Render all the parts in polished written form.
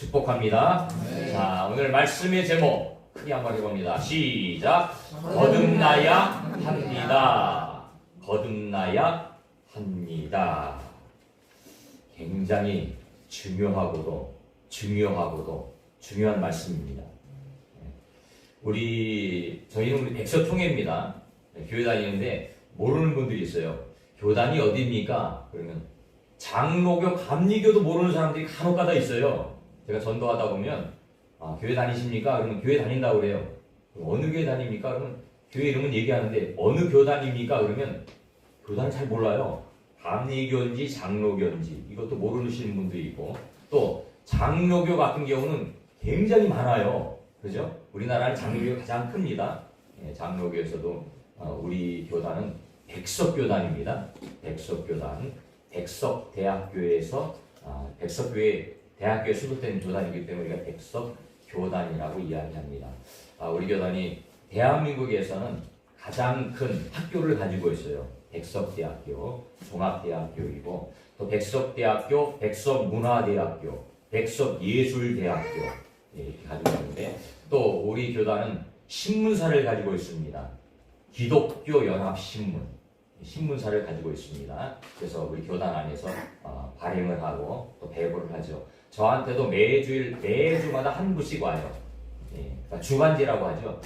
축복합니다. 네. 자, 오늘 말씀의 제목 크게 한번 해봅니다. 시작. 거듭나야 합니다. 거듭나야 합니다. 굉장히 중요하고도 중요한 말씀입니다. 저희는 우리 백서통회입니다. 교회 다니는데 모르는 분들이 있어요. 교단이 어디입니까? 그러면 장로교, 감리교도 모르는 사람들이 간혹가다 있어요. 제가 전도하다 보면 교회 다니십니까? 그러면 교회 다닌다고 그래요. 어느 교회 다닙니까? 그러면 교회 이름은 얘기하는데 어느 교단입니까? 그러면 교단을 잘 몰라요. 감리교인지 장로교인지 이것도 모르시는 분들이 있고, 또 장로교 같은 경우는 굉장히 많아요. 그죠? 우리나라는 장로교가 가장 큽니다. 장로교에서도 우리 교단은 백석교단입니다. 백석교단, 백석대학교에서 백석교회 대학교에 수도된 교단이기 때문에 우리가 백석교단이라고 이야기합니다. 우리 교단이 대한민국에서는 가장 큰 학교를 가지고 있어요. 백석대학교, 종합대학교이고, 또 백석대학교, 백석문화대학교, 백석예술대학교 이렇게 가지고 있는데, 또 우리 교단은 신문사를 가지고 있습니다. 기독교연합신문, 신문사를 가지고 있습니다. 그래서 우리 교단 안에서 발행을 하고 또 배부를 하죠. 저한테도 매주마다 한 부씩 와요. 그러니까 주간지라고 하죠.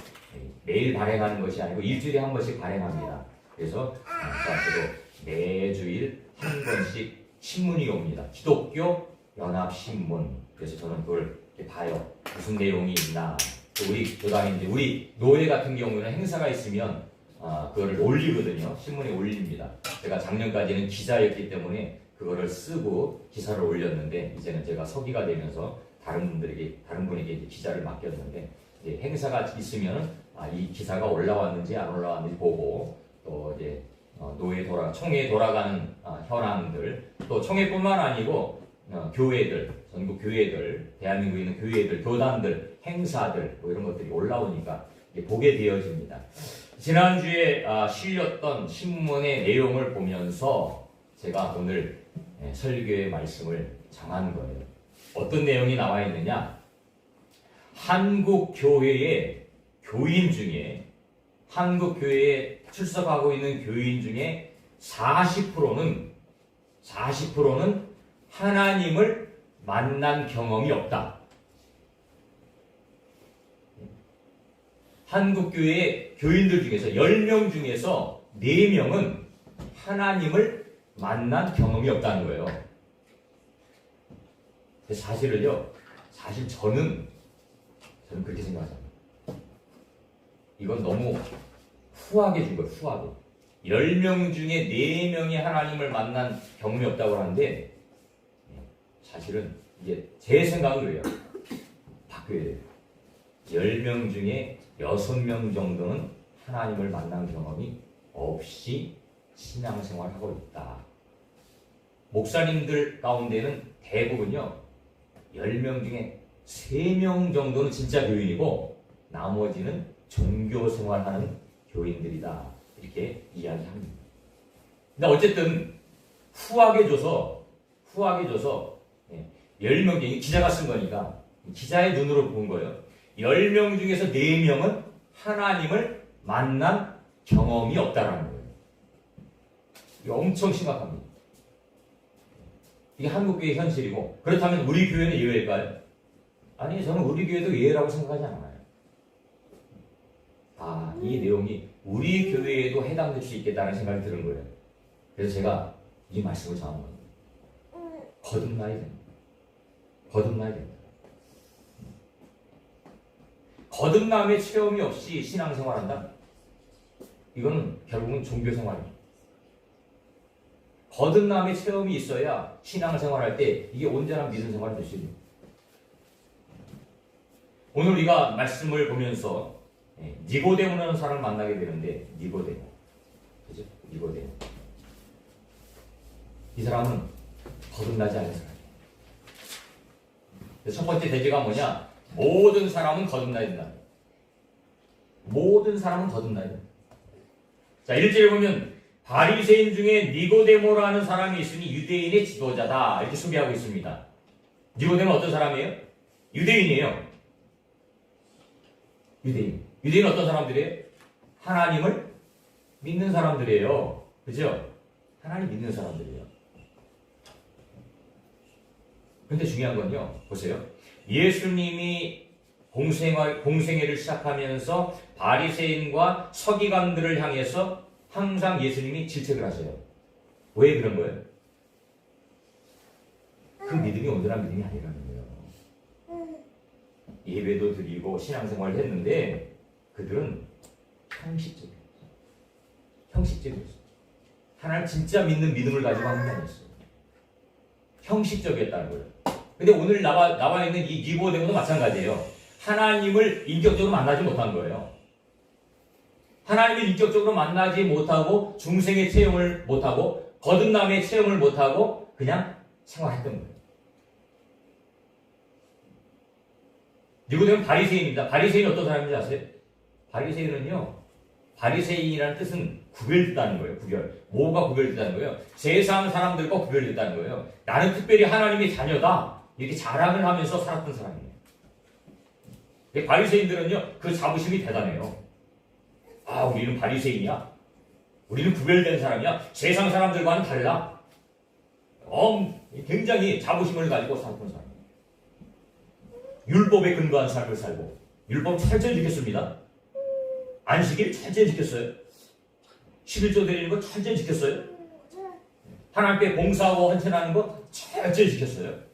매일 발행하는 것이 아니고 일주일에 한 번씩 발행합니다. 그래서 저한테도 매주일 한 번씩 신문이 옵니다. 기독교 연합신문. 그래서 저는 그걸 이렇게 봐요. 무슨 내용이 있나. 또 우리 교단인데 우리 노예 같은 경우는 행사가 있으면 그거를 올리거든요. 신문에 올립니다. 제가 작년까지는 기자였기 때문에 그거를 쓰고 기사를 올렸는데, 이제는 제가 서기가 되면서 다른 분에게 이제 기자를 맡겼는데, 이제 행사가 있으면 이 기사가 올라왔는지 안 올라왔는지 보고, 또 이제 총회에 돌아가는 현황들, 또 총회뿐만 아니고 교회들, 전국 교회들, 대한민국에 있는 교회들, 교단들, 행사들 뭐 이런 것들이 올라오니까 보게 되어집니다. 지난주에 실렸던 신문의 내용을 보면서 제가 오늘 설교의 말씀을 정한 거예요. 어떤 내용이 나와 있느냐? 한국 교회의 교인 중에, 한국 교회에 출석하고 있는 교인 중에 40%는 하나님을 만난 경험이 없다. 한국 교회의 교인들 중에서 10명 중에서 4명은 하나님을 만난 경험이 없다는 거예요. 사실 저는 그렇게 생각하잖아요. 이건 너무 후하게 준 거예요. 후하게. 10명 중에 4명이 하나님을 만난 경험이 없다고 하는데, 사실은 이게 제 생각은 그래요. 바뀌어야 돼요. 10명 중에 6명 정도는 하나님을 만난 경험이 없이 신앙생활하고 있다. 목사님들 가운데는 대부분요, 10명 중에 3명 정도는 진짜 교인이고 나머지는 종교생활하는 교인들이다. 이렇게 이야기합니다. 근데 어쨌든 후하게 줘서 10명 중에 기자가 쓴 거니까 기자의 눈으로 본 거예요. 10명 중에서 4명은 하나님을 만난 경험이 없다라는 거예요. 이게 엄청 심각합니다. 이게 한국교회의 현실이고, 그렇다면 우리 교회는 예외일까요? 아니, 저는 우리 교회도 예외라고 생각하지 않아요. 이 내용이 우리 교회에도 해당될 수 있겠다는 생각이 드는 거예요. 그래서 제가 이 말씀을 정한 겁니다. 거듭나야 됩니다. 거듭나야 됩니다. 거듭남의 체험이 없이 신앙생활한다? 이거는 결국은 종교생활입니다. 거듭남의 체험이 있어야 신앙생활할 때 이게 온전한 믿음 생활이 될 수 있는 거예요. 오늘 우리가 말씀을 보면서 니고데모라는 사람을 만나게 되는데, 니고데모. 그죠? 니고데모. 이 사람은 거듭나지 않은 사람이에요. 첫 번째 대지가 뭐냐? 모든 사람은 거듭나야 된다. 모든 사람은 거듭나야 된다. 자, 1절에 보면 바리새인 중에 니고데모라는 사람이 있으니 유대인의 지도자다. 이렇게 소개하고 있습니다. 니고데모 어떤 사람이에요? 유대인이에요. 유대인은 어떤 사람들이에요? 하나님을 믿는 사람들이에요. 그죠? 하나님 믿는 사람들이에요. 근데 중요한 건요, 보세요. 예수님이 공생애를 시작하면서 바리새인과 서기관들을 향해서 항상 예수님이 질책을 하세요. 왜 그런 거예요? 그 믿음이 온전한 믿음이 아니라는 거예요. 예배도 드리고 신앙생활을 했는데 그들은 형식적이었어요. 하나님 진짜 믿는 믿음을 가지고 하는 게 아니었어요. 형식적이었다는 거예요. 근데 오늘 나와 있는 이 니고데모도 마찬가지예요. 하나님을 인격적으로 만나지 못한 거예요. 하나님을 인격적으로 만나지 못하고 중생의 체험을 못하고 거듭남의 체험을 못하고 그냥 생활했던 거예요. 니고데모는 바리새인입니다. 바리새인이 어떤 사람인지 아세요? 바리새인이라는 뜻은 구별됐다는 거예요. 뭐가 구별됐다는 거예요? 세상 사람들과 구별됐다는 거예요. 나는 특별히 하나님의 자녀다. 이렇게 자랑을 하면서 살았던 사람이에요. 바리새인들은요, 그 자부심이 대단해요. 아, 우리는 바리새인이야. 우리는 구별된 사람이야. 세상 사람들과는 달라. 굉장히 자부심을 가지고 살았던 사람이에요. 율법에 근거한 삶을 살고, 율법 철저히 지켰습니다. 안식일 철저히 지켰어요. 11조 드리는 거 철저히 지켰어요. 하나님께 봉사하고 헌신하는 거 철저히 지켰어요.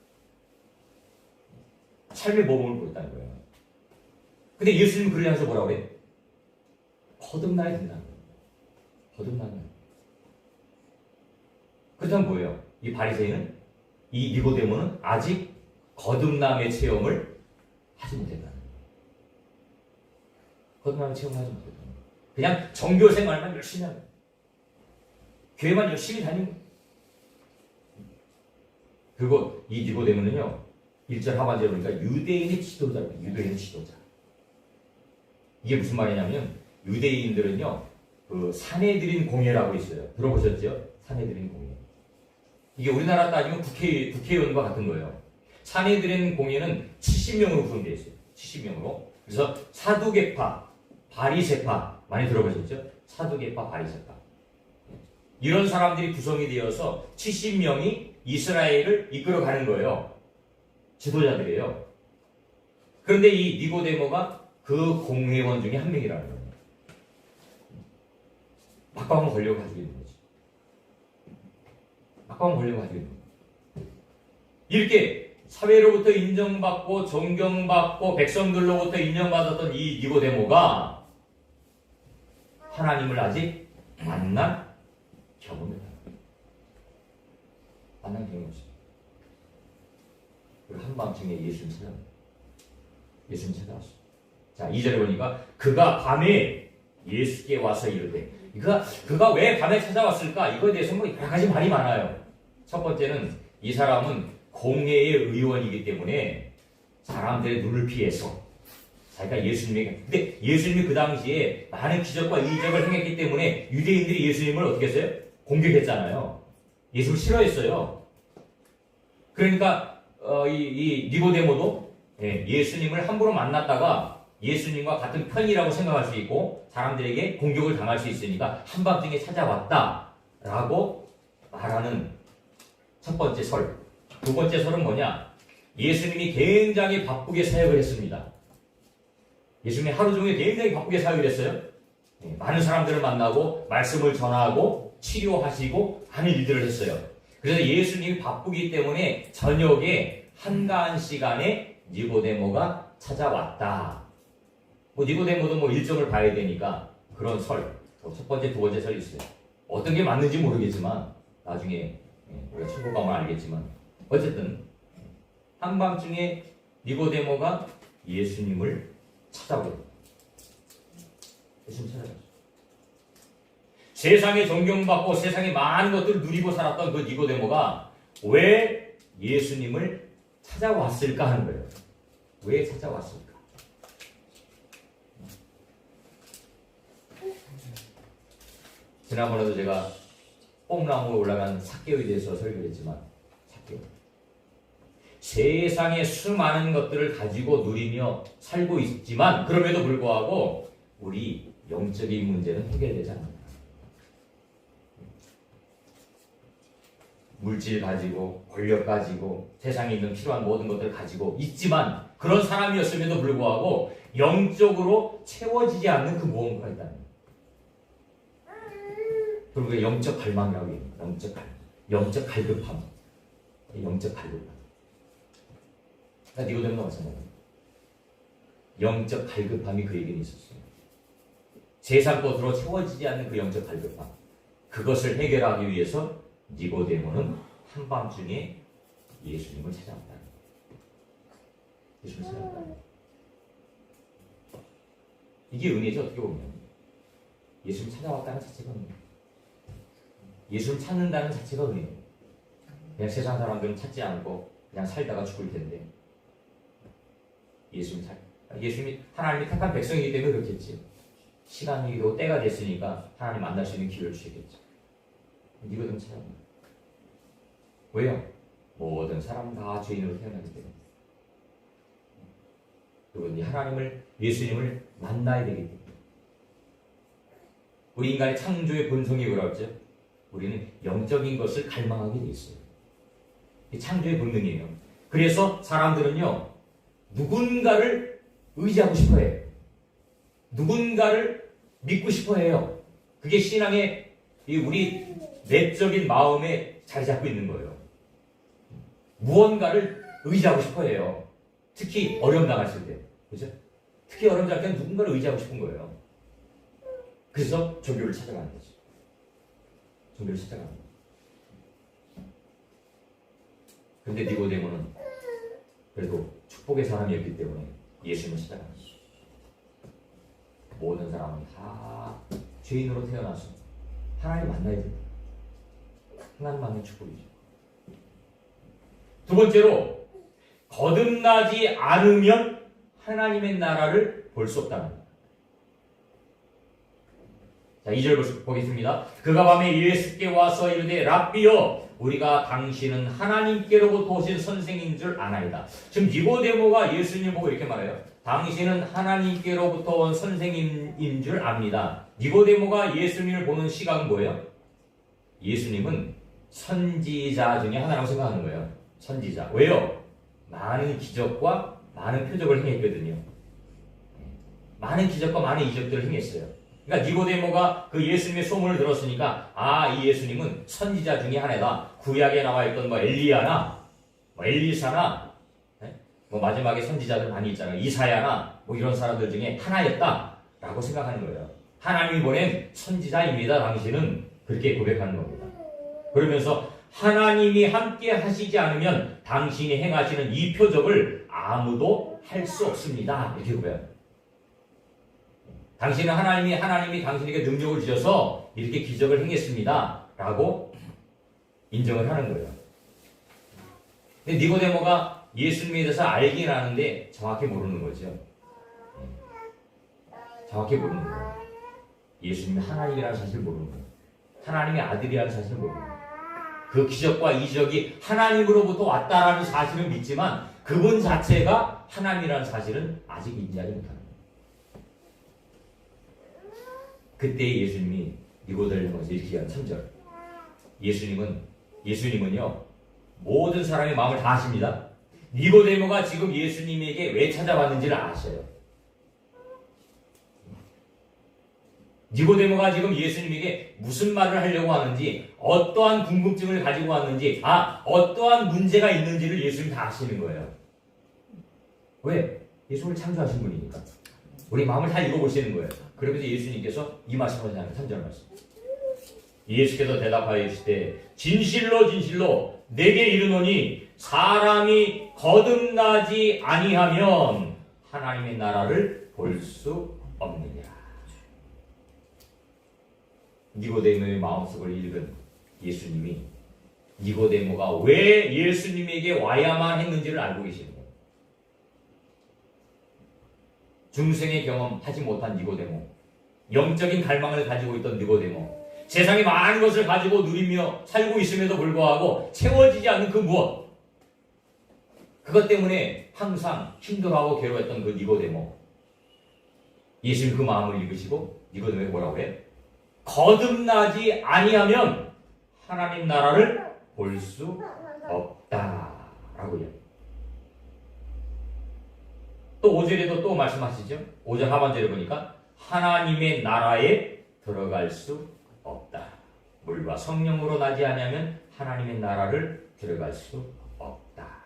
삶의 모범을 보였다는 거예요. 근데 예수님은 그를 향해서 뭐라고 그래요? 거듭나야 된다는 거예요. 거듭나면. 그렇다면 뭐예요? 이 바리새인은, 이 니고데모는 아직 거듭남의 체험을 하지 못했다는 거예요. 거듭남의 체험을 하지 못했다는 거예요. 그냥 정교 생활만 열심히 하는 거예요. 교회만 열심히 다니는 거예요. 그리고 이 니고데모는요, 1절 하반절에 보니까 유대인의 지도자입니다. 유대인의 지도자. 이게 무슨 말이냐면 유대인들은요, 그 사내들인 공예라고 있어요. 들어보셨죠? 사내들인 공예. 이게 우리나라 따지면 국회의원과 같은 거예요. 사내들인 공예는 70명으로 구성되어 있어요. 70명으로. 그래서 사두개파, 바리새파 많이 들어보셨죠? 사두개파, 바리새파. 이런 사람들이 구성이 되어서 70명이 이스라엘을 이끌어가는 거예요. 지도자들이에요. 그런데 이 니고데모가 그 공회원 중에 한 명이라는 거예요. 막강한 권력을 가지고 있는 거지. 막강한 권력을 가지고 있는 거예요. 이렇게 사회로부터 인정받고 존경받고 백성들로부터 인정받았던 이 니고데모가 하나님을 아직 만난 경험이 없어요. 만난 경험이 없어요. 그리고 한밤중에 예수님 찾아왔어요. 예수님 찾아왔어요. 자, 2절에 보니까 그가 밤에 예수께 와서 이르되, 그가 왜 밤에 찾아왔을까? 이거에 대해서 뭐 여러 가지 말이 많아요. 첫 번째는 이 사람은 공회의 의원이기 때문에 사람들의 눈을 피해서 자기가 예수님에게, 근데 예수님이 그 당시에 많은 기적과 이적을 행했기 때문에 유대인들이 예수님을 어떻게 했어요? 공격했잖아요. 예수를 싫어했어요. 그러니까 이 니고데모도 예수님을 함부로 만났다가 예수님과 같은 편이라고 생각할 수 있고 사람들에게 공격을 당할 수 있으니까 한밤중에 찾아왔다라고 말하는 첫 번째 설. 두 번째 설은 뭐냐? 예수님이 굉장히 바쁘게 사역을 했습니다. 예수님이 하루 종일 굉장히 바쁘게 사역을 했어요. 많은 사람들을 만나고 말씀을 전하고 치료하시고 하는 일들을 했어요. 그래서 예수님이 바쁘기 때문에 저녁에 한가한 시간에 니고데모가 찾아왔다. 니고데모도 일정을 봐야 되니까 그런 설, 첫 번째, 두 번째 설이 있어요. 어떤 게 맞는지 모르겠지만 나중에 우리가 친구가 면 알겠지만 어쨌든 한밤중에 니고데모가 예수님을 찾아보요. 예수님 찾아봤어요. 세상에 존경받고 세상에 많은 것들을 누리고 살았던 그 니고데모가 왜 예수님을 찾아왔을까 하는 거예요. 왜 찾아왔을까? 지난번에도 제가 뽕나무에 올라간 삭개오에 대해서 설교를 했지만 삭개오. 세상의 수많은 것들을 가지고 누리며 살고 있지만 그럼에도 불구하고 우리 영적인 문제는 해결되지 않는다. 물질 가지고 권력 가지고 세상에 있는 필요한 모든 것들을 가지고 있지만 그런 사람이었음에도 불구하고 영적으로 채워지지 않는 그 무언가가 있다는 거예요. 그리고 그 영적 갈망이라고 해요. 영적 갈급함. 영적 갈급함. 그러니까 니고데모도 마찬가지예요. 영적 갈급함이 그에게는 있었어요. 세상 것으로 채워지지 않는 그 영적 갈급함. 그것을 해결하기 위해서 니고데모는 한밤중에 예수님을 찾아왔다. 예수님을 찾아왔다. 이게 은혜죠. 어떻게 보면 예수님 찾아왔다는 자체가 은혜예요. 예수님 찾는다는 자체가 은혜예요. 그냥 세상 사람들은 찾지 않고 그냥 살다가 죽을 텐데 예수님이 하나님이 택한 백성이기 때문에 그렇겠지. 시간이고 때가 됐으니까 하나님 만날 수 있는 기회를 주시겠지. 니고데모 찾아옵니다. 왜요? 모든 사람 다 죄인으로 태어나기 때문에. 그리고 하나님을, 예수님을 만나야 되기 때문에. 우리 인간의 창조의 본성이 그렇죠. 우리는 영적인 것을 갈망하게 돼 있어요. 이 창조의 본능이에요. 그래서 사람들은요, 누군가를 의지하고 싶어 해요. 누군가를 믿고 싶어 해요. 그게 신앙의 우리 내적인 마음에 자리 잡고 있는 거예요. 무언가를 의지하고 싶어 해요. 특히 어려움 당했을 때. 그죠? 특히 어려움 당할 때는 누군가를 의지하고 싶은 거예요. 그래서 종교를 찾아가는 거죠. 종교를 찾아가는 거예요. 근데 니고데모는 그래도 축복의 사람이었기 때문에 예수님을 찾아가는 거죠. 모든 사람은 다 죄인으로 태어나서 하나님 만나야 된다. 하나님 만나는 축복이죠. 두 번째로 거듭나지 않으면 하나님의 나라를 볼 수 없다는 겁니다. 자, 2절 보겠습니다. 그가 밤에 예수께 와서 이르되 랍비여 우리가 당신은 하나님께로부터 오신 선생인 줄 아나이다. 지금 니고데모가 예수님 보고 이렇게 말해요. 당신은 하나님께로부터 온 선생님인 줄 압니다. 니고데모가 예수님을 보는 시각은 뭐예요? 예수님은 선지자 중에 하나라고 생각하는 거예요. 선지자. 왜요? 많은 기적과 많은 표적을 행했거든요. 많은 기적과 많은 이적들을 행했어요. 그러니까 니고데모가 그 예수님의 소문을 들었으니까 이 예수님은 선지자 중에 하나다. 구약에 나와 있던 엘리야나 엘리사나 마지막에 선지자들 많이 있잖아요. 이사야나 이런 사람들 중에 하나였다라고 생각하는 거예요. 하나님이 보낸 선지자입니다. 당신은 그렇게 고백하는 겁니다. 그러면서 하나님이 함께 하시지 않으면 당신이 행하시는 이 표적을 아무도 할 수 없습니다. 이렇게 고백합니다. 당신은 하나님이 당신에게 능력을 주셔서 이렇게 기적을 행했습니다. 라고 인정을 하는 거예요. 근데 니고데모가 예수님에 대해서 알긴 아는데 정확히 모르는 거죠. 정확히 모르는 거예요. 예수님이 하나님이라는 사실을 모르는 거예요. 하나님의 아들이라는 사실을 모르는 거예요. 그 기적과 이적이 하나님으로부터 왔다라는 사실은 믿지만 그분 자체가 하나님이라는 사실은 아직 인지하지 못하는 거예요. 그때 예수님이 니고데모에서 이렇게 한 3절. 예수님은요 모든 사람의 마음을 다 아십니다. 니고데모가 지금 예수님에게 왜 찾아왔는지를 아셔요. 니고데모가 지금 예수님에게 무슨 말을 하려고 하는지, 어떠한 궁금증을 가지고 왔는지, 어떠한 문제가 있는지를 예수님 다 아시는 거예요. 왜? 예수님을 창조하신 분이니까. 우리 마음을 다 읽어보시는 거예요. 그러면서 예수님께서 이 말씀을 하시는 3절 말씀. 예수께서 대답하여 이르시되 진실로 진실로 내게 이르노니 사람이 거듭나지 아니하면 하나님의 나라를 볼 수 없느니라. 니고데모의 마음속을 읽은 예수님이 니고데모가 왜 예수님에게 와야만 했는지를 알고 계시는 거예요. 중생의 경험 하지 못한 니고데모, 영적인 갈망을 가지고 있던 니고데모, 세상에 많은 것을 가지고 누리며 살고 있음에도 불구하고 채워지지 않는 그 무엇, 그것 때문에 항상 힘들어하고 괴로웠던 그 니고데모. 예수님 그 마음을 읽으시고 니고데모에게 뭐라고 해요? 거듭나지 아니하면 하나님 나라를 볼 수 없다라고 해요. 또 5절에도 또 말씀하시죠. 5절 하반절에 보니까 하나님의 나라에 들어갈 수 없다. 물과 성령으로 나지 아니하면 하나님의 나라를 들어갈 수 없다.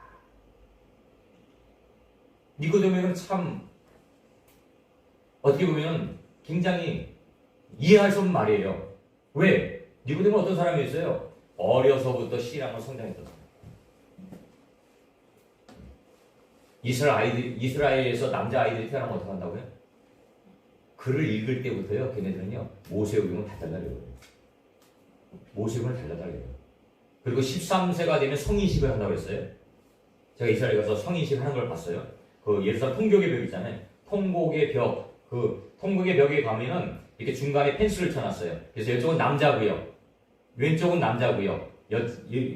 니고데모는 참 어떻게 보면 굉장히 이해할 수 없는 말이에요. 왜? 니고데모는 어떤 사람이었어요? 어려서부터 신앙을 성장했던 사람. 이스라엘에서 남자아이들이 태어나면 어떻게 한다고요? 글을 읽을 때부터요, 걔네들은요, 모세오경을 달달달려요. 모세오경을 달달달려요. 그리고 13세가 되면 성인식을 한다고 했어요. 제가 이스라엘 가서 성인식 하는 걸 봤어요. 그 예루살렘 통곡의 벽 있잖아요. 통곡의 벽, 그 통곡의 벽에 가면은 이렇게 중간에 펜스를 쳐놨어요. 그래서 이쪽은 남자 구역, 왼쪽은 남자 구역,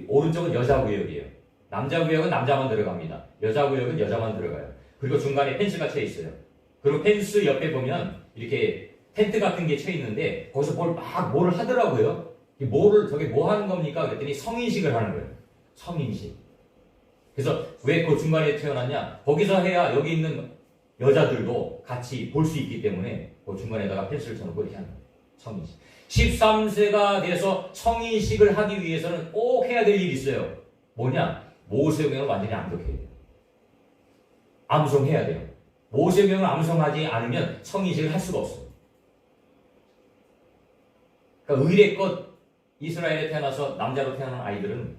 오른쪽은 여자 구역이에요. 남자 구역은 남자만 들어갑니다. 여자 구역은 여자만 들어가요. 그리고 중간에 펜스가 쳐 있어요. 그리고 펜스 옆에 보면 이렇게 텐트 같은 게 쳐 있는데 거기서 뭐를 하더라고요. 저게 뭐 하는 겁니까? 그랬더니 성인식을 하는 거예요. 성인식. 그래서 왜 그 중간에 태어났냐? 거기서 해야 여기 있는 여자들도 같이 볼 수 있기 때문에 그 중간에다가 펜스를 쳐놓고 이렇게 하는 거예요. 성인식. 13세가 돼서 성인식을 하기 위해서는 꼭 해야 될 일이 있어요. 뭐냐? 모세오경을 완전히 암독해야 돼요. 암송해야 돼요. 모세오경을 암송하지 않으면 성인식을 할 수가 없어요. 그러니까 의례껏 이스라엘에 태어나서 남자로 태어난 아이들은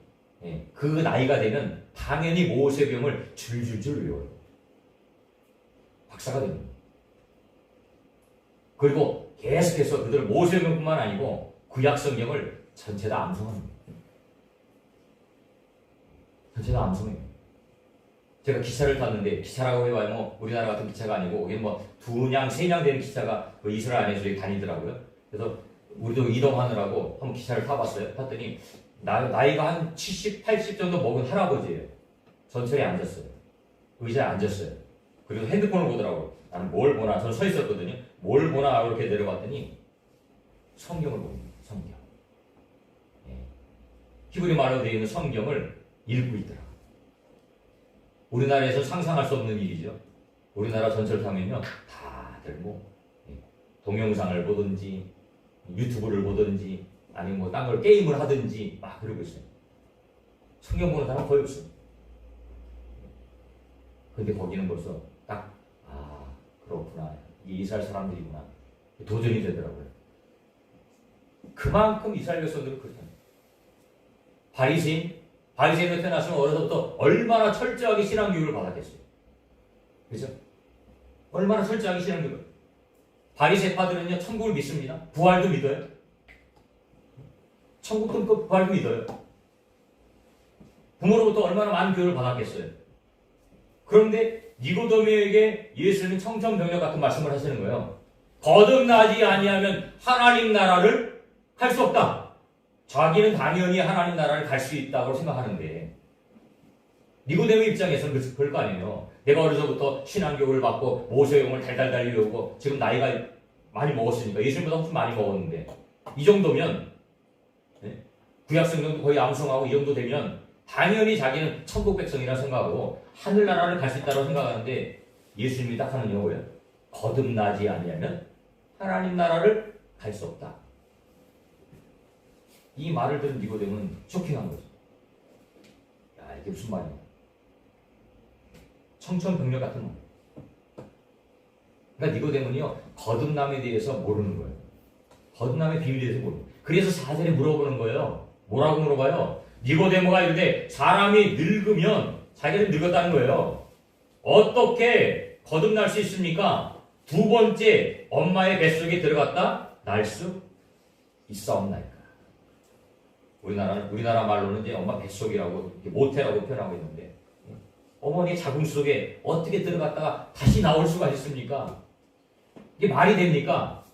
그 나이가 되면 당연히 모세오경을 줄줄줄 외워요. 박사가 됩니다. 그리고 계속해서 그들은 모세오경뿐만 아니고 구약성경을 전체 다 암송합니다. 전체 다 암송해요. 제가 기차를 탔는데, 기차라고 해봐야 뭐 우리나라 같은 기차가 아니고 여기는 뭐 2냥, 3냥 되는 기차가 그 이스라엘 안에서 여기 다니더라고요. 그래서 우리도 이동하느라고 한번 기차를 타봤어요. 탔더니 나이가 한 70, 80 정도 먹은 할아버지예요. 전철에 앉았어요. 의자에 앉았어요. 그리고 핸드폰을 보더라고요. 나는 뭘 보나, 저는 서 있었거든요. 뭘 보나 이렇게 내려봤더니 성경을 봅니다. 성경. 히브리 말로 되어 있는 성경을 읽고 있더라. 우리나라에서 상상할 수 없는 일이죠. 우리나라 전철 타면요, 다들 뭐 동영상을 보든지 유튜브를 보든지 아니면 뭐 딴 걸 게임을 하든지 막 그러고 있어요. 성경 보는 사람 거의 없어요. 근데 거기는 벌써 딱 그렇구나, 이게 이스라엘 사람들이구나, 도전이 되더라고요. 그만큼 이스라엘 백성들은 그렇다. 바리새인으로 태어났으면 어려서부터 얼마나 철저하게 신앙교육을 받았겠어요. 그죠? 얼마나 철저하게 신앙교육을. 바리새파들은요, 천국을 믿습니다. 부활도 믿어요. 천국도 부활도 믿어요. 부모로부터 얼마나 많은 교육을 받았겠어요. 그런데 니고데모에게 예수님은 청천벽력 같은 말씀을 하시는 거예요. 거듭나지 아니하면 하나님 나라를 갈 수 없다. 자기는 당연히 하나님 나라를 갈 수 있다고 생각하는데, 니고데모 입장에서는 그럴 거 아니에요. 내가 어려서부터 신앙교육을 받고 모세오경을 달달달 외우고 지금 나이가 많이 먹었으니까, 예수님보다 훨씬 많이 먹었는데, 이 정도면 구약성경도 거의 암송하고 이 정도 되면 당연히 자기는 천국 백성이라 생각하고 하늘나라를 갈 수 있다고 생각하는데, 예수님이 딱 하는 얘기가 뭐예요? 거듭나지 아니하면 하나님 나라를 갈 수 없다. 이 말을 들은 니고데모는 쇼킹한 거죠. 야, 이게 무슨 말이야? 청천벽력 같은 말. 그러니까 니고데모는요, 거듭남에 대해서 모르는 거예요. 거듭남의 비밀에 대해서 모르는 거예요. 그래서 4절에 물어보는 거예요. 뭐라고 물어봐요? 니고데모가 이르되 사람이 늙으면, 자기는 늙었다는 거예요. 어떻게 거듭날 수 있습니까? 두 번째 엄마의 뱃속에 들어갔다 날 수 있사옵나이까? 우리나라 말로는 이제 엄마 뱃속이라고, 모태라고 표현하고 있는데, 어머니 자궁 속에 어떻게 들어갔다가 다시 나올 수가 있습니까? 이게 말이 됩니까?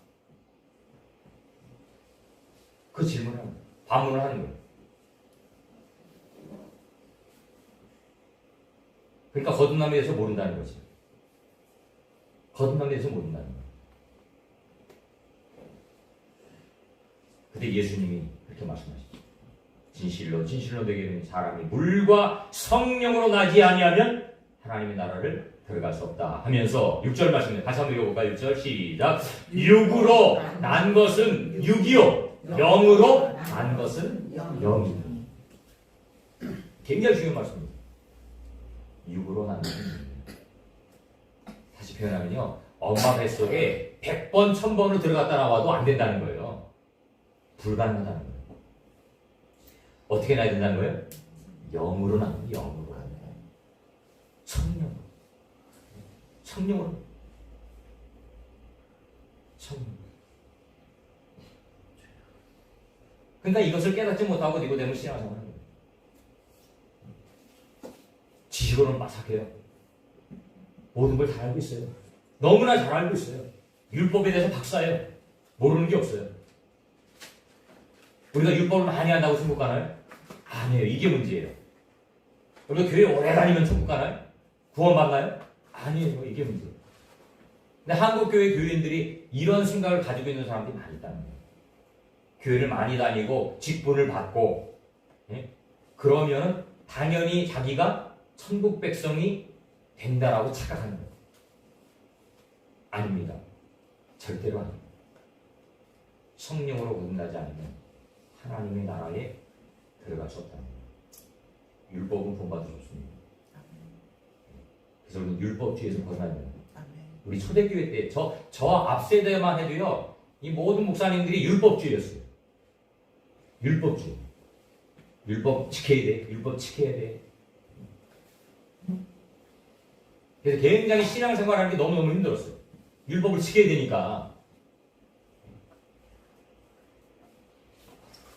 그 질문을 하는 거예요. 반문을 하는 거예요. 그러니까 거듭남에 대해서 모른다는 거지. 거듭남에 대해서 모른다는 거야. 근데 예수님이 그렇게 말씀하시죠. 진실로 진실로 너희에게 이르노니 사람이 물과 성령으로 나지 아니하면 하나님의 나라를 들어갈 수 없다 하면서 6절 말씀입니다. 다시 한번 읽어볼까요? 6절 시작. 육으로 난 것은 육이요 영으로 난 것은 영이다. 굉장히 중요한 말씀입니다. 육으로 난 것은 영이다. 다시 표현하면요, 엄마 뱃속에 100번 1000번으로 들어갔다 나와도 안 된다는 거예요. 불가능하다는 거예요. 어떻게 나야 된다는 거예요? 영으로 나는 영으로. 성령. 성령으로. 성령. 그러니까 이것을 깨닫지 못하고 니고데모는 신앙생활을 하는 거예요. 지식으로는 마삭해요. 모든 걸 다 알고 있어요. 너무나 잘 알고 있어요. 율법에 대해서 박사예요. 모르는 게 없어요. 우리가 율법을 많이 한다고 천국 가나요? 아니에요. 이게 문제예요. 우리가 교회 오래 다니면 천국 가나요? 구원받나요? 아니에요. 이게 문제예요. 근데 한국 교회 교인들이 이런 생각을 가지고 있는 사람들이 많이 있다는 거예요. 교회를 많이 다니고 직분을 받고, 예? 그러면 당연히 자기가 천국 백성이 된다라고 착각하는 거예요. 아닙니다. 절대로 아닙니다. 성령으로 거듭나지 않으면 하나님의 나라에 들어갈 수 없다는 거예요. 율법은 본받을 수 없습니다. 그래서 우리는 율법 뒤에서 벗어나야 돼요. 우리 초대교회 때 저 앞세대만 해도요, 이 모든 목사님들이 율법주의였어요. 율법주의. 율법 지켜야 돼. 율법 지켜야 돼. 그래서 굉장히 신앙생활하는 게 너무너무 힘들었어요. 율법을 지켜야 되니까.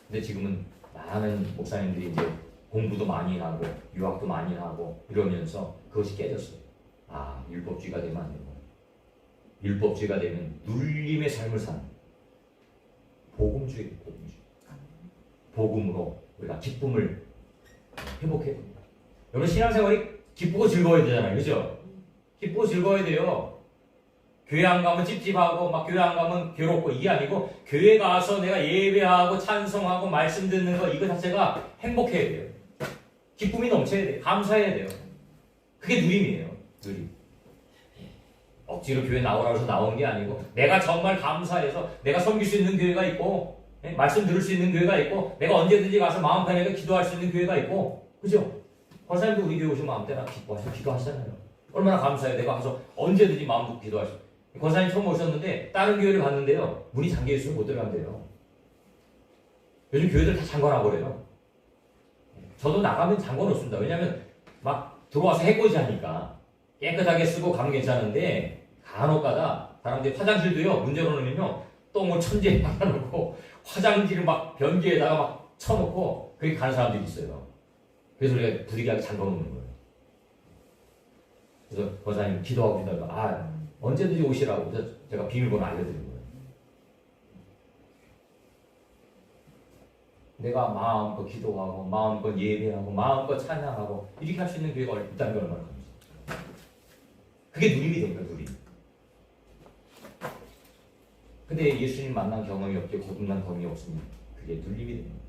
근데 지금은 많은 목사님들이 이제 공부도 많이 하고 유학도 많이 하고 이러면서 그것이 깨졌어요. 아, 율법주의가 되면 안 되는 거예요. 율법주의가 되면 눌림의 삶을 사는 복음주의예요. 복음주의. 복음으로 우리가 기쁨을 회복해야 됩니다. 여러분, 신앙생활이 기쁘고 즐거워야 되잖아요. 그죠? 기쁘고 즐거워야 돼요. 교회 안 가면 찝찝하고 막 교회 안 가면 괴롭고 이게 아니고, 교회 가서 내가 예배하고 찬송하고 말씀 듣는 거 이거 자체가 행복해야 돼요. 기쁨이 넘쳐야 돼요. 감사해야 돼요. 그게 누림이에요. 누림. 억지로 교회 나오라고 해서 나오는 게 아니고, 내가 정말 감사해서 내가 섬길 수 있는 교회가 있고, 말씀 들을 수 있는 교회가 있고, 내가 언제든지 가서 마음 편하게 기도할 수 있는 교회가 있고, 그죠? 권사님도 우리 교회 오시면 마음 때나 기도하시잖아요. 얼마나 감사해요. 내가 가서 언제든지 마음 놓고 기도할 수 있어요. 권사님 처음 오셨는데 다른 교회를 갔는데요, 문이 잠겨 있으면 못 들어간대요. 요즘 교회들 다 잠궈놔버려요. 저도 나가면 잠궈놓습니다. 왜냐하면 막 들어와서 해코지 하니까 깨끗하게 쓰고 가면 괜찮은데, 간혹가다 사람들이 화장실도요, 문제로는요, 똥을 천지에 박아놓고 화장지를 막 변기에다가 막 쳐놓고 그렇게 가는 사람들이 있어요. 그래서 우리가 부득이하게 잠궈놓는 거예요. 그래서 권사님 기도하고 있다가 언제든지 오시라고 제가 비밀번호 알려드린 거예요. 내가 마음껏 기도하고 마음껏 예배하고 마음껏 찬양하고 이렇게 할 수 있는 교회가 있다는 걸 얼마나 감사해요. 그게 누림이 됩니까, 누림. 근데 예수님 만난 경험이 없고 거듭난 경험이 없으면 그게 눌림이 됩니다.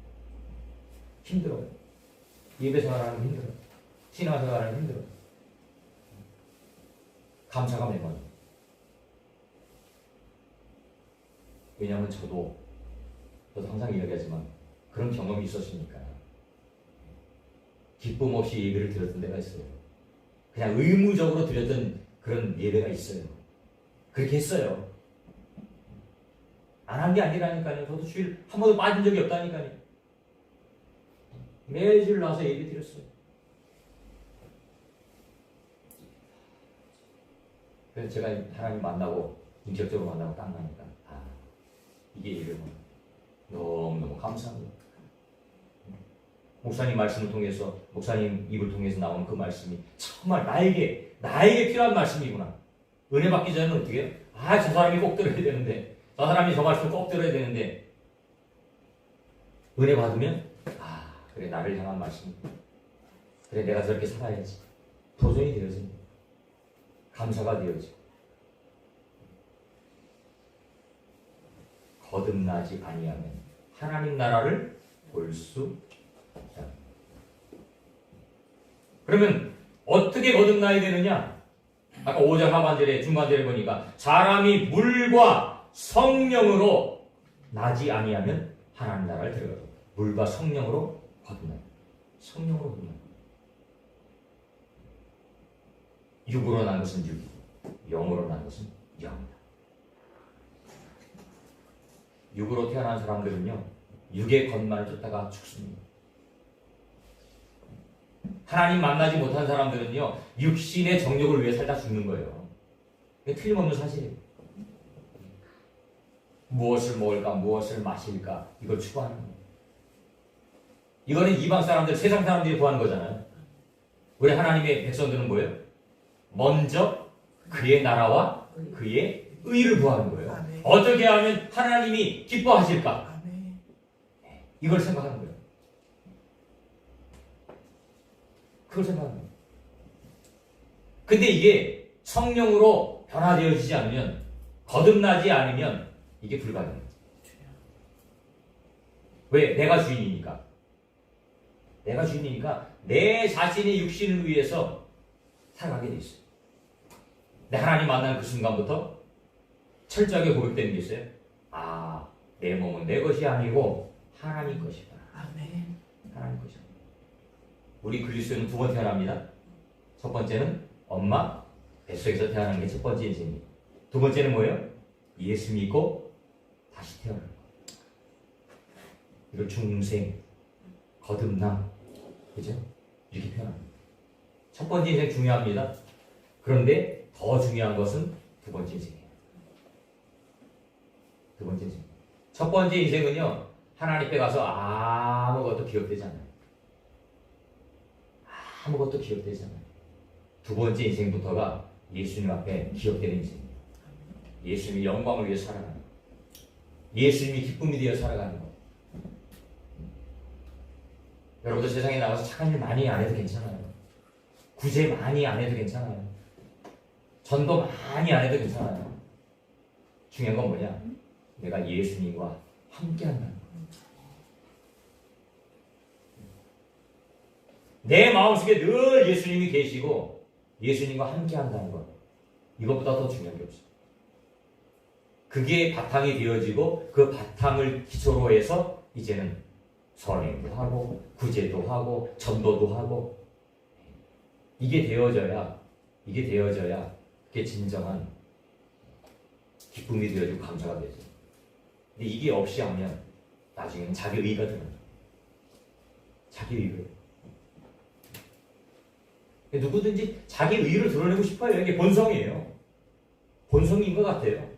힘들어요. 예배 생활하는 게 힘들어요. 신앙 생활하는 게 힘들어요. 감사가 매번. 왜냐하면 저도 항상 이야기하지만 그런 경험이 있었으니까 기쁨 없이 예배를 드렸던 데가 있어요. 그냥 의무적으로 드렸던 그런 예배가 있어요. 그렇게 했어요. 안 한 게 아니라니까요. 저도 주일 한 번도 빠진 적이 없다니까요. 매주일 나와서 예배 드렸어요. 그래서 제가 하나님 만나고 인격적으로 만나고 딱 나니까 이게 예배구나. 너무너무 감사합니다. 목사님 말씀을 통해서, 목사님 입을 통해서 나오는 그 말씀이 정말 나에게 필요한 말씀이구나. 은혜 받기 전에는 어떻게 해요? 저 사람이 꼭 들어야 되는데, 저 사람이 저 말씀을 꼭 들어야 되는데, 은혜 받으면 그래, 나를 향한 말씀. 그래, 내가 저렇게 살아야지. 도전이 되어집니다. 감사가 되어지고 거듭나지 아니하면 하나님 나라를 볼 수 없다. 그러면 어떻게 거듭나야 되느냐? 아까 5장 하반절에 중간절에 보니까 사람이 물과 성령으로 나지 아니하면 하나님 나라를 들어가고 물과 성령으로 거듭나요. 성령으로 거듭나요. 육으로 난 것은 육이고 영으로 난 것은 영이다. 육으로 태어난 사람들은요 육의 것만 쫓다가 죽습니다. 하나님 만나지 못한 사람들은요 육신의 정욕을 위해 살다 죽는 거예요. 이게 틀림없는 사실이에요. 무엇을 먹을까 무엇을 마실까 이걸 추구하는 거예요. 이거는 이방 사람들 세상 사람들이 구하는 거잖아요. 우리 하나님의 백성들은 뭐예요? 먼저 그의 나라와 그의 의를 구하는 거예요. 아멘. 어떻게 하면 하나님이 기뻐하실까? 아멘. 이걸 생각하는 거예요. 그걸 생각하는 거예요. 근데 이게 성령으로 변화되어지지 않으면 거듭나지 않으면 이게 불가능해요. 왜? 내가 주인이니까. 내가 주인이니까 내 자신의 육신을 위해서 살아가게 돼 있어요. 근데 하나님 만나는 그 순간부터 철저하게 고백되는 게 있어요. 아, 내 몸은 내 것이 아니고 하나님 것이다. 아멘. 하나님 것이다. 우리 그리스도는 두 번 태어납니다. 첫 번째는 엄마 뱃속에서 태어나는 게 첫 번째 인생입니다. 두 번째는 뭐예요? 예수 믿고 다시 태어나는 거. 이걸 중생, 거듭남, 그죠? 이렇게 표현합니다. 첫 번째 인생 중요합니다. 그런데 더 중요한 것은 두 번째 인생이에요. 두 번째 인생. 첫 번째 인생은요, 하나님께 가서 아무것도 기억되지 않아요. 아무것도 기억되지 않아요. 두 번째 인생부터가 예수님 앞에 기억되는 인생이에요. 예수님의 영광을 위해 살아가는 거. 예수님이 기쁨이 되어 살아가는 거. 여러분들 세상에 나가서 착한 일 많이 안 해도 괜찮아요. 구제 많이 안 해도 괜찮아요. 전도 많이 안 해도 괜찮아요. 중요한 건 뭐냐? 내가 예수님과 함께 한다는 거. 내 마음속에 늘 예수님이 계시고 예수님과 함께 한다는 것. 이것보다 더 중요한 게 없어요. 그게 바탕이 되어지고 그 바탕을 기초로 해서 이제는 선행도 하고 구제도 하고 전도도 하고 이게 되어져야 그게 진정한 기쁨이 되어지고 감사가 되죠. 근데 이게 없이 하면 나중에는 자기 의가 드러나요. 자기 의를. 누구든지 자기 의를 드러내고 싶어요. 이게 본성이에요. 본성인 것 같아요.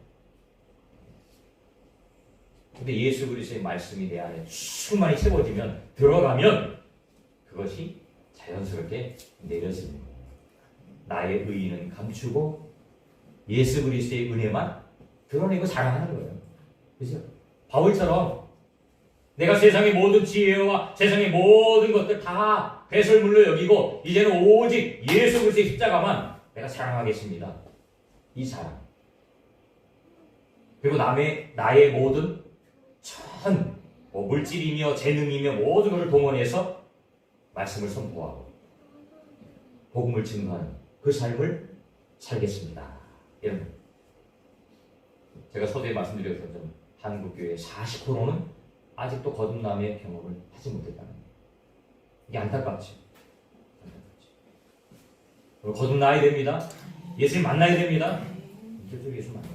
근데 예수 그리스도의 말씀이 내 안에 충만히 채워지면 들어가면 그것이 자연스럽게 내려지는 거예요. 나의 의는 감추고 예수 그리스도의 은혜만 드러내고 자랑하는 거예요. 그죠? 바울처럼 내가 세상의 모든 지혜와 세상의 모든 것들 다 배설물로 여기고 이제는 오직 예수 그리스도의 십자가만 내가 사랑하겠습니다. 이 사랑. 그리고 나의 모든 물질이며 재능이며 모든 것을 동원해서 말씀을 선포하고 복음을 증거하는 그 삶을 살겠습니다. 이런 거. 제가 서두에 말씀드렸던 점 한국교회 40%는 아직도 거듭남의 경험을 하지 못했다는 거예요. 이게 안타깝죠. 거듭나야 됩니다. 예수님 만나야 됩니다. 계속 예수 만나요.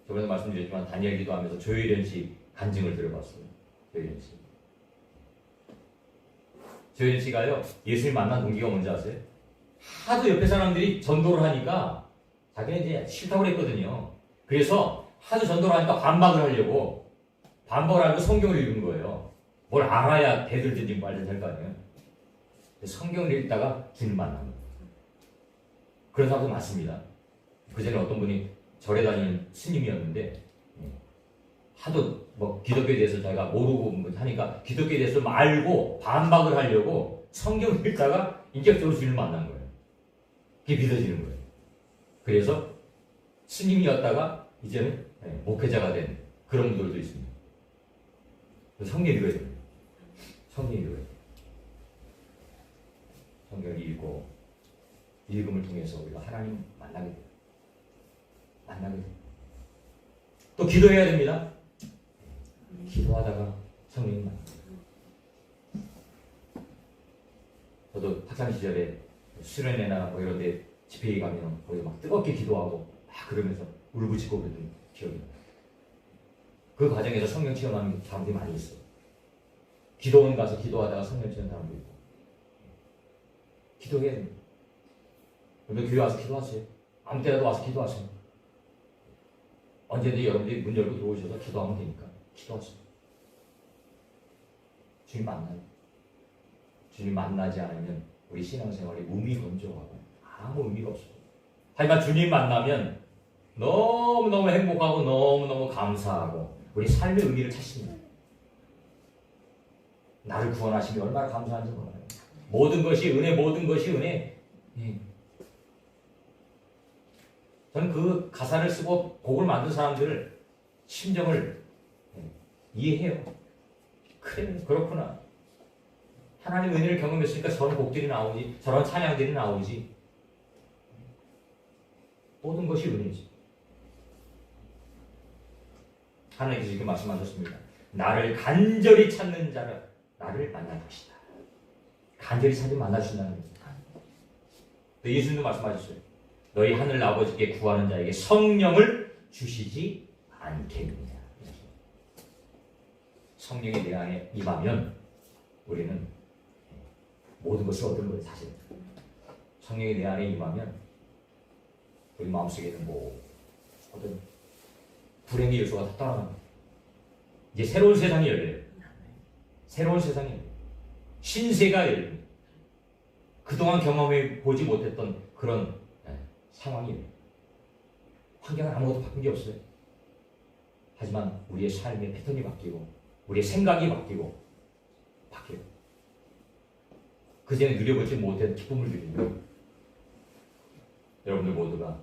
저번에 말씀드렸지만 다니엘 기도하면서 조혜련 씨 간증을 들어봤어요. 조혜련 씨. 조혜련 씨가요, 예수님 만난 동기가 뭔지 아세요? 하도 옆에 사람들이 전도를 하니까 자기는 이제 싫다고 그랬거든요. 그래서 하도 전도를 하니까 반박을 하려고 반박을 하고 성경을 읽은 거예요. 뭘 알아야 대들든지 말든지 할 거 아니에요. 성경을 읽다가 주님 만난 거예요. 그런 사람도 많습니다. 그전에 어떤 분이 절에 다니는 스님이었는데 하도 뭐 기독교에 대해서 자기가 모르고 뭐 하니까 기독교에 대해서 좀 알고 반박을 하려고 성경 읽다가 인격적으로 주님을 만난 거예요. 그게 믿어지는 거예요. 그래서 스님이었다가 이제는 목회자가 된 그런 분들도 있습니다. 성경 읽어야 됩니다. 성경 읽어야 돼요. 성경을 읽고 읽음을 통해서 우리가 하나님 만나게 돼요. 만나게 돼요. 또 기도해야 됩니다. 기도하다가 성령이 만나요. 저도 학창 시절에 수련회나 뭐 이런 데 집회에 가면 거기 막 뜨겁게 기도하고 막 그러면서 울부짖고 그러는 기억이 나요. 그 과정에서 성령 체험하는 사람들이 많이 있어요. 기도원 가서 기도하다가 성령 체험하는 사람도 있고. 기도해야 됩니다. 여러분 교회 와서 기도하세요. 아무 때라도 와서 기도하세요. 언제든지 여러분들이 문 열고 들어오셔서 기도하면 되니까 기도하세요. 주님 만나요. 주님 만나지 않으면 우리 신앙생활이 무미건조하고 아무 의미가 없어요. 하지만 주님 만나면 너무너무 행복하고 너무너무 감사하고 우리 삶의 의미를 찾습니다. 나를 구원하시니 얼마나 감사한지 몰라요. 모든 것이 은혜, 모든 것이 은혜. 저는 그 가사를 쓰고 곡을 만든 사람들을 심정을 이해해요. 그래, 그렇구나. 하나님의 은혜를 경험했으니까 저런 곡들이 나오지, 저런 찬양들이 나오지. 모든 것이 은혜지. 하나님께서 이렇게 말씀하셨습니다. 나를 간절히 찾는 자를 나를 만날 것이다. 간절히 찾으면 만나주신다는 겁니다. 또 예수님도 말씀하셨어요. 너희 하늘 아버지께 구하는 자에게 성령을 주시지 않겠느냐. 성령이 내 안에 임하면 우리는 모든 것을 얻는 거예요. 사실 성령이 내 안에 임하면 우리 마음속에는 뭐 어떤 불행의 요소가 다 떠나갑니다. 이제 새로운 세상이 열려요. 새로운 세상이 열려요. 신세가 열려요. 그동안 경험해 보지 못했던 그런 상황이 환경은 아무것도 바뀐 게 없어요. 하지만 우리의 삶의 패턴이 바뀌고 우리의 생각이 바뀌고 바뀌어요. 그전에 누려보지 못한 기쁨을 누리는 여러분들 모두가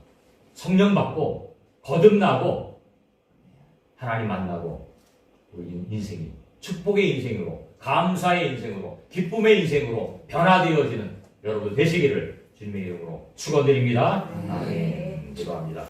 성령 받고 거듭나고 하나님 만나고 우리 인생이 축복의 인생으로 감사의 인생으로 기쁨의 인생으로 변화되어지는 여러분 되시기를 주님의 이름으로 축원드립니다. 아멘. 기도합니다.